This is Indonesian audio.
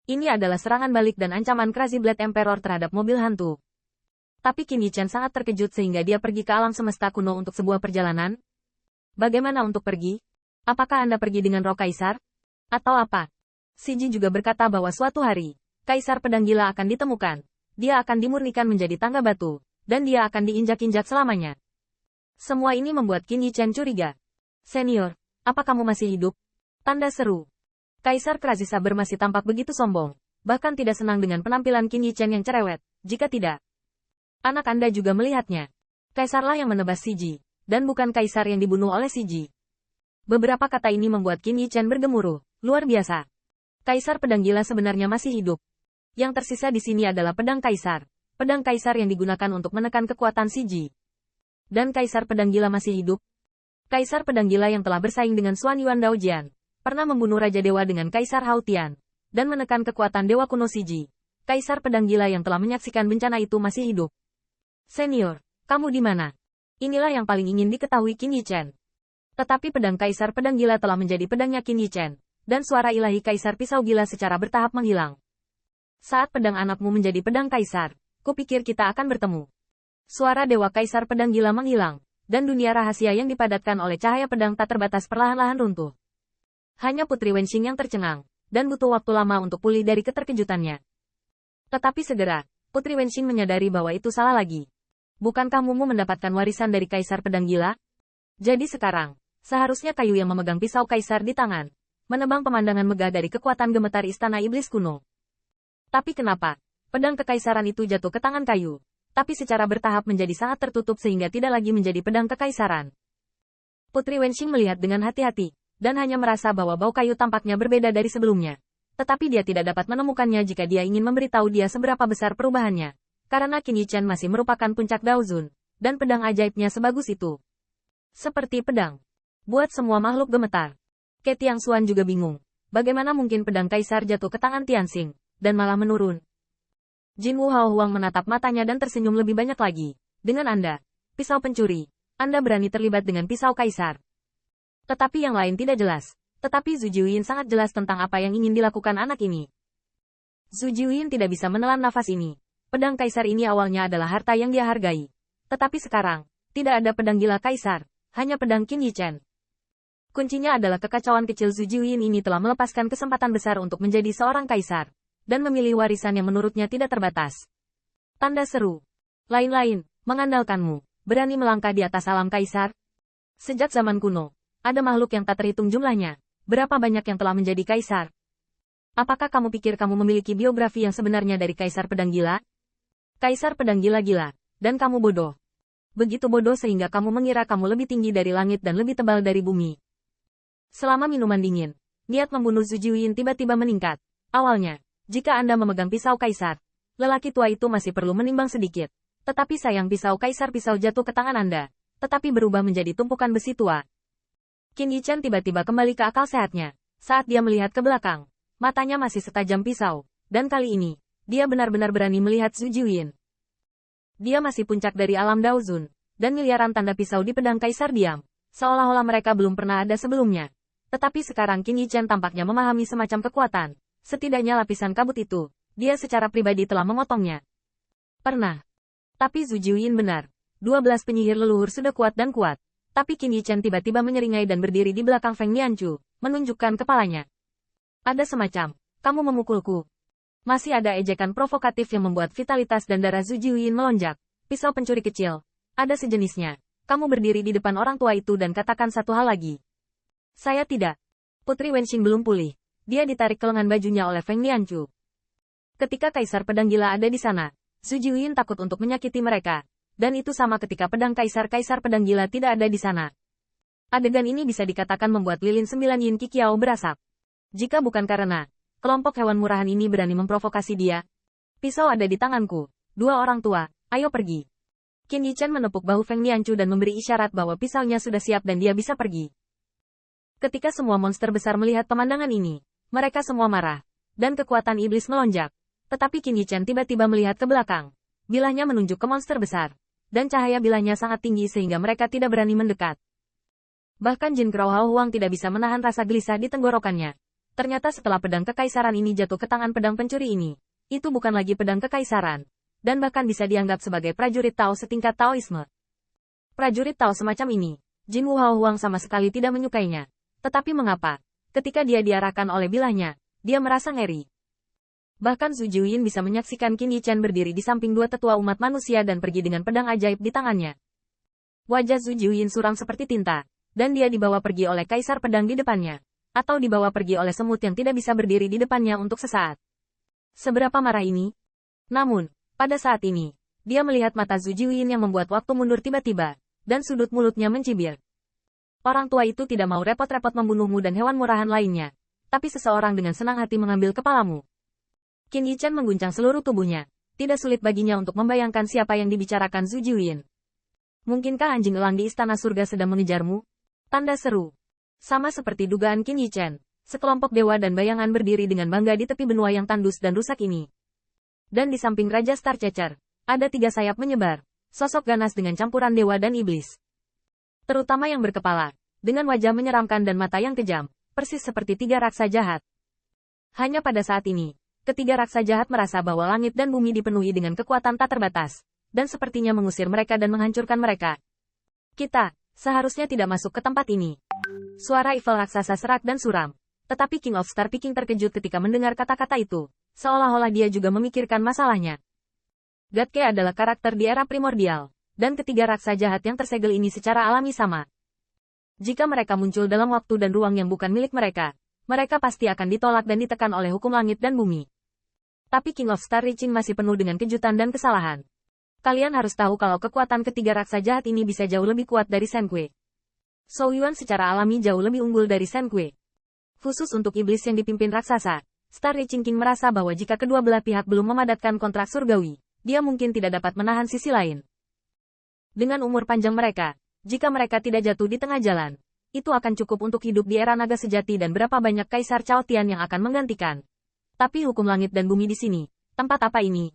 Ini adalah serangan balik dan ancaman Crazy Blade Emperor terhadap mobil hantu. Tapi Qin Yichen sangat terkejut sehingga dia pergi ke alam semesta kuno untuk sebuah perjalanan. Bagaimana untuk pergi? Apakah Anda pergi dengan roh kaisar? Atau apa? Siji juga berkata bahwa suatu hari, Kaisar Pedang Gila akan ditemukan. Dia akan dimurnikan menjadi tangga batu, dan dia akan diinjak-injak selamanya. Semua ini membuat Qin Yichen curiga. Senior, apa kamu masih hidup? Tanda seru. Kaisar Crazy Saber masih tampak begitu sombong, bahkan tidak senang dengan penampilan Qin Yichen yang cerewet. Jika tidak, anak Anda juga melihatnya. Kaisarlah yang menebas Siji, dan bukan kaisar yang dibunuh oleh Siji. Beberapa kata ini membuat Qin Yichen bergemuruh. Luar biasa. Kaisar Pedang Gila sebenarnya masih hidup. Yang tersisa di sini adalah pedang kaisar. Pedang kaisar yang digunakan untuk menekan kekuatan Siji. Dan Kaisar Pedang Gila masih hidup. Kaisar Pedang Gila yang telah bersaing dengan Xuan Yuan Daojian, pernah membunuh Raja Dewa dengan Kaisar Hao Tian, dan menekan kekuatan Dewa Kuno Siji. Kaisar Pedang Gila yang telah menyaksikan bencana itu masih hidup. Senior, kamu di mana? Inilah yang paling ingin diketahui Qin Yichen. Tetapi pedang Kaisar Pedang Gila telah menjadi pedangnya Qin Yichen, dan suara ilahi Kaisar Pisau Gila secara bertahap menghilang. Saat pedang anakmu menjadi pedang kaisar, kupikir kita akan bertemu. Suara Dewa Kaisar Pedang Gila menghilang, dan dunia rahasia yang dipadatkan oleh cahaya pedang tak terbatas perlahan-lahan runtuh. Hanya Putri Wenxing yang tercengang, dan butuh waktu lama untuk pulih dari keterkejutannya. Tetapi segera, Putri Wenxing menyadari bahwa itu salah lagi. Bukankah Mumu mendapatkan warisan dari Kaisar Pedang Gila? Jadi sekarang, seharusnya kayu yang memegang pisau kaisar di tangan, menebang pemandangan megah dari kekuatan gemetar Istana Iblis kuno. Tapi kenapa? Pedang kekaisaran itu jatuh ke tangan kayu, tapi secara bertahap menjadi sangat tertutup sehingga tidak lagi menjadi pedang kekaisaran. Putri Wenxing melihat dengan hati-hati, dan hanya merasa bahwa bau kayu tampaknya berbeda dari sebelumnya. Tetapi dia tidak dapat menemukannya jika dia ingin memberitahu dia seberapa besar perubahannya. Karena Qin Yichen masih merupakan puncak Daozun, dan pedang ajaibnya sebagus itu. Seperti pedang. Buat semua makhluk gemetar. Ke Tiangxuan juga bingung. Bagaimana mungkin pedang kaisar jatuh ke tangan Tianxing, dan malah menurun? Jin Wu Hao Huang menatap matanya dan tersenyum lebih banyak lagi. Dengan Anda, pisau pencuri, Anda berani terlibat dengan pisau kaisar. Tetapi yang lain tidak jelas. Tetapi Zhu Jiuyin sangat jelas tentang apa yang ingin dilakukan anak ini. Zhu Jiuyin tidak bisa menelan nafas ini. Pedang kaisar ini awalnya adalah harta yang dia hargai. Tetapi sekarang, tidak ada pedang gila kaisar, hanya pedang Qin Yichen. Kuncinya adalah kekacauan kecil Zhu Jiuyin ini telah melepaskan kesempatan besar untuk menjadi seorang kaisar, dan memilih warisan yang menurutnya tidak terbatas. Tanda seru. Lain-lain, mengandalkanmu, berani melangkah di atas alam kaisar? Sejak zaman kuno, ada makhluk yang tak terhitung jumlahnya. Berapa banyak yang telah menjadi kaisar? Apakah kamu pikir kamu memiliki biografi yang sebenarnya dari Kaisar Pedang Gila? Kaisar Pedang Gila-gila, dan kamu bodoh. Begitu bodoh sehingga kamu mengira kamu lebih tinggi dari langit dan lebih tebal dari bumi. Selama minuman dingin, niat membunuh Zhu Jiuyin tiba-tiba meningkat. Awalnya, jika Anda memegang pisau kaisar, lelaki tua itu masih perlu menimbang sedikit. Tetapi sayang pisau kaisar pisau jatuh ke tangan Anda, tetapi berubah menjadi tumpukan besi tua. Qin Yichen tiba-tiba kembali ke akal sehatnya. Saat dia melihat ke belakang, matanya masih setajam pisau, dan kali ini, dia benar-benar berani melihat Zhu Jiuyin. Dia masih puncak dari alam Daozun, dan miliaran tanda pisau di pedang kaisar diam, seolah-olah mereka belum pernah ada sebelumnya. Tetapi sekarang Qin Yichen tampaknya memahami semacam kekuatan. Setidaknya lapisan kabut itu, dia secara pribadi telah memotongnya. Pernah. Tapi Zhu Jiuyin benar. 12 penyihir leluhur sudah kuat dan kuat. Tapi Qin Yichen tiba-tiba menyeringai dan berdiri di belakang Feng Nianchu, menunjukkan kepalanya. Ada semacam, kamu memukulku. Masih ada ejekan provokatif yang membuat vitalitas dan darah Zhu Jiuyin melonjak. Pisau pencuri kecil. Ada sejenisnya. Kamu berdiri di depan orang tua itu dan katakan satu hal lagi. Saya tidak. Putri Wenxing belum pulih. Dia ditarik ke lengan bajunya oleh Feng Nianchu. Ketika Kaisar Pedang Gila ada di sana, Zhu Jiuyin takut untuk menyakiti mereka. Dan itu sama ketika pedang Kaisar Pedang Gila tidak ada di sana. Adegan ini bisa dikatakan membuat lilin 9 Yin Qiqiao berasap. Jika bukan karena kelompok hewan murahan ini berani memprovokasi dia. Pisau ada di tanganku. Dua orang tua, ayo pergi. Qin Yichen menepuk bahu Feng Nianchu dan memberi isyarat bahwa pisaunya sudah siap dan dia bisa pergi. Ketika semua monster besar melihat pemandangan ini, mereka semua marah, dan kekuatan iblis melonjak. Tetapi Qin Yichen tiba-tiba melihat ke belakang. Bilahnya menunjuk ke monster besar, dan cahaya bilahnya sangat tinggi sehingga mereka tidak berani mendekat. Bahkan Jin Krao Hao Huang tidak bisa menahan rasa gelisah di tenggorokannya. Ternyata setelah pedang kekaisaran ini jatuh ke tangan pedang pencuri ini, itu bukan lagi pedang kekaisaran, dan bahkan bisa dianggap sebagai prajurit Tao setingkat Taoisme. Prajurit Tao semacam ini, Jin Wuhaohuang sama sekali tidak menyukainya. Tetapi mengapa? Ketika dia diarahkan oleh bilahnya, dia merasa ngeri. Bahkan Zhu Jiuyin bisa menyaksikan Qin Yichen berdiri di samping dua tetua umat manusia dan pergi dengan pedang ajaib di tangannya. Wajah Zhu Jiuyin suram seperti tinta, dan dia dibawa pergi oleh kaisar pedang di depannya, atau dibawa pergi oleh semut yang tidak bisa berdiri di depannya untuk sesaat. Seberapa marah ini? Namun, pada saat ini, dia melihat mata Zhu Jiuyin yang membuat waktu mundur tiba-tiba, dan sudut mulutnya mencibir. Orang tua itu tidak mau repot-repot membunuhmu dan hewan murahan lainnya, tapi seseorang dengan senang hati mengambil kepalamu. Qin Yichen mengguncang seluruh tubuhnya, tidak sulit baginya untuk membayangkan siapa yang dibicarakan Zhu Jiuyin. Mungkinkah anjing elang di istana surga sedang mengejarmu? Tanda seru. Sama seperti dugaan Qin Yichen, sekelompok dewa dan bayangan berdiri dengan bangga di tepi benua yang tandus dan rusak ini. Dan di samping Raja Starchacher, ada 3 sayap menyebar. Sosok ganas dengan campuran dewa dan iblis. Terutama yang berkepala, dengan wajah menyeramkan dan mata yang kejam, persis seperti 3 raksa jahat. Hanya pada saat ini, ketiga raksa jahat merasa bahwa langit dan bumi dipenuhi dengan kekuatan tak terbatas, dan sepertinya mengusir mereka dan menghancurkan mereka. Kita, seharusnya tidak masuk ke tempat ini. Suara evil raksasa serak dan suram. Tetapi King of Star Peking terkejut ketika mendengar kata-kata itu, seolah-olah dia juga memikirkan masalahnya. Gatke adalah karakter di era primordial, dan ketiga raksa jahat yang tersegel ini secara alami sama. Jika mereka muncul dalam waktu dan ruang yang bukan milik mereka, mereka pasti akan ditolak dan ditekan oleh hukum langit dan bumi. Tapi King of Star Reaching masih penuh dengan kejutan dan kesalahan. Kalian harus tahu kalau kekuatan ketiga raksa jahat ini bisa jauh lebih kuat dari Shen Kui. Zhou Yuan secara alami jauh lebih unggul dari Shen Kui. Khusus untuk iblis yang dipimpin raksasa, Star Reaching King merasa bahwa jika kedua belah pihak belum memadatkan kontrak surgawi, dia mungkin tidak dapat menahan sisi lain. Dengan umur panjang mereka, jika mereka tidak jatuh di tengah jalan, itu akan cukup untuk hidup di era naga sejati dan berapa banyak kaisar Cao Tian yang akan menggantikan. Tapi hukum langit dan bumi di sini, tempat apa ini?